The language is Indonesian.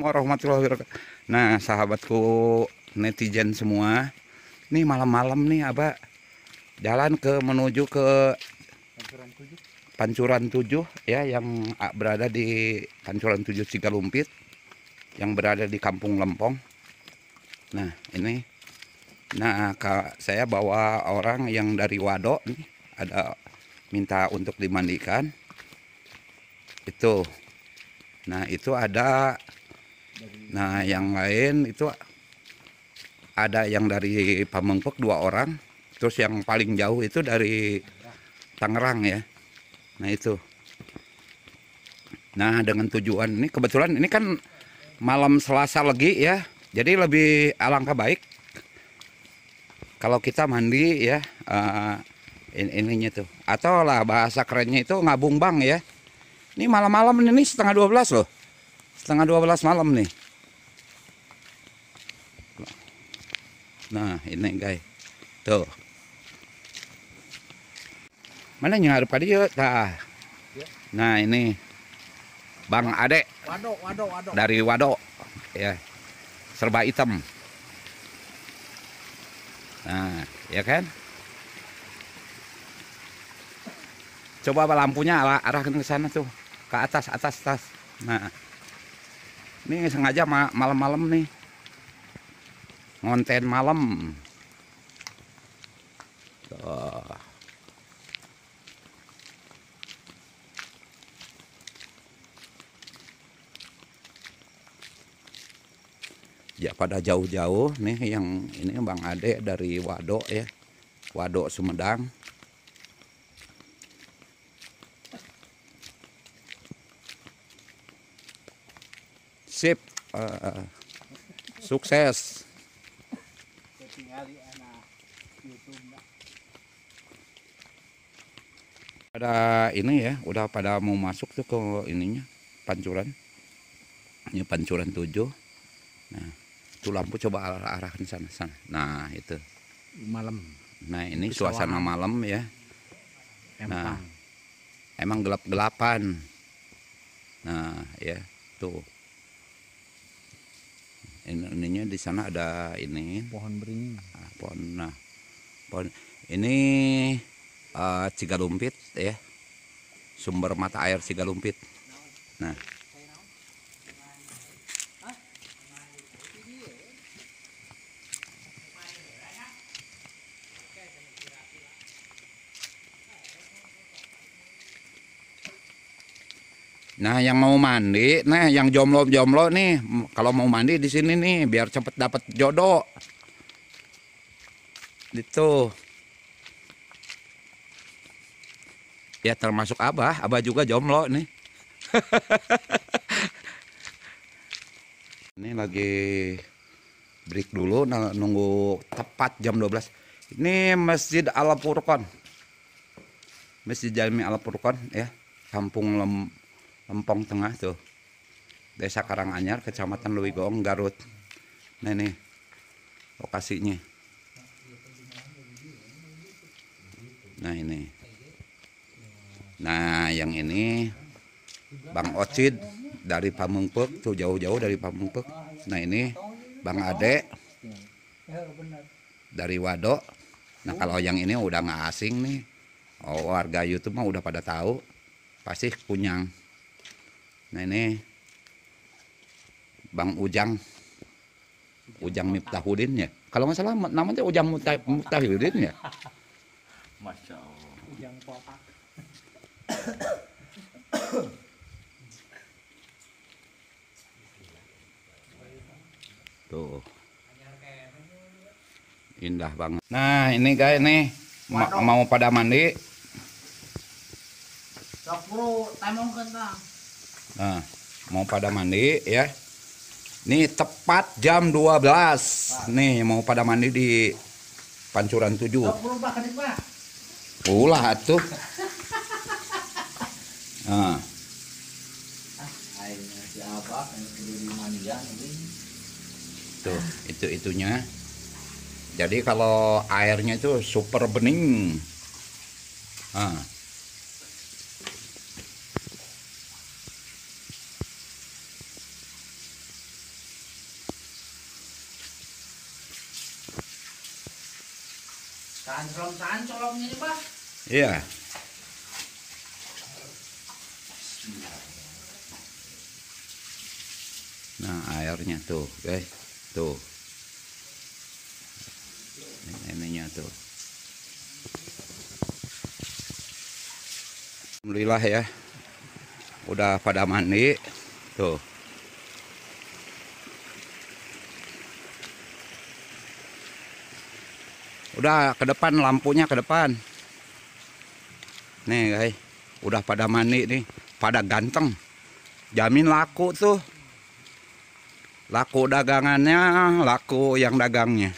Warahmatullahi wabarakatuh. Nah, sahabatku netizen semua, nih malam-malam nih Abah jalan menuju ke Pancuran 7 ya, yang berada di Pancuran 7 Cigalumpit, yang berada di Kampung Lempong. Nah, ini saya bawa orang yang dari Wado nih, ada minta untuk dimandikan. Itu. Nah, itu ada. Nah, yang lain itu ada yang dari Pamengpeuk 2 orang, terus yang paling jauh itu dari Tangerang ya. Nah itu. Nah, dengan tujuan ini kebetulan ini kan malam Selasa Legi ya, jadi lebih alangkah baik kalau kita mandi ya, ininya tuh, atau lah bahasa kerennya itu ngabung bang ya. Ini malam-malam ini setengah 12 loh, setengah 12 malam nih. Nah ini guys, tuh. Mana ngarep tadi yuk? Nah ini Bang Ade Wado. dari Wado ya, serba hitam. Nah ya kan, coba lampunya arahkan ke sana tuh, ke atas. Nah ini sengaja malam-malam nih, ngonten malam tuh. Ya pada jauh-jauh nih, yang ini Bang Ade dari Wado ya, Wado Sumedang. Sip, sukses. Pada ini ya, udah pada mau masuk tuh ke ininya, Pancuran. Ini Pancuran 7. Nah, itu lampu coba arahkan sana. Nah, itu. Malam. Nah, ini Itu suasana sawangan. malam ya. Nah, Empang. emang gelap-gelapan. Nah, ya, tuh. Ininya di sana ada ini Pohon beringin. pohon ini Cigalumpit ya, sumber mata air Cigalumpit. Nah yang mau mandi, nah yang jomblo nih, kalau mau mandi di sini nih biar cepet dapat jodoh gitu ya, termasuk abah juga jomblo nih. Ini lagi break dulu, nunggu tepat jam 12. Ini Masjid Al Furqon, Masjid Jami Al Furqon ya, Kampung Lempong Tengah tuh, Desa Karanganyar, Kecamatan Leuwigong, Garut. Nah ini lokasinya. Nah ini. Nah yang ini Bang Ocid dari Pamengpeuk tuh, jauh-jauh dari Pamengpeuk. Nah ini Bang Ade dari Wado. Nah kalau yang ini udah nggak asing nih, warga YouTube mah udah pada tahu, pasti Kunyang. Nah ini Bang Ujang Miftahudin ya, kalau nggak salah namanya Ujang Miftahudin ya. Masya Allah. Ujang potak. Tuh indah banget. Nah ini guys nih mau pada mandi. Nah mau pada mandi ya. Nih tepat jam 12 nih mau pada mandi di Pancuran 7. Ulah tuh. Nah. Tuh, itunya. Jadi kalau airnya itu super bening. Nah. Tanclong ini, Pak. Iya. Nah, airnya tuh, guys. Tuh. Ininya tuh. Alhamdulillah ya. Udah pada mandi. Tuh. Udah ke depan, lampunya ke depan. Nih guys, udah pada mandi nih, pada ganteng. Jamin laku tuh. Laku dagangannya, laku yang dagangnya.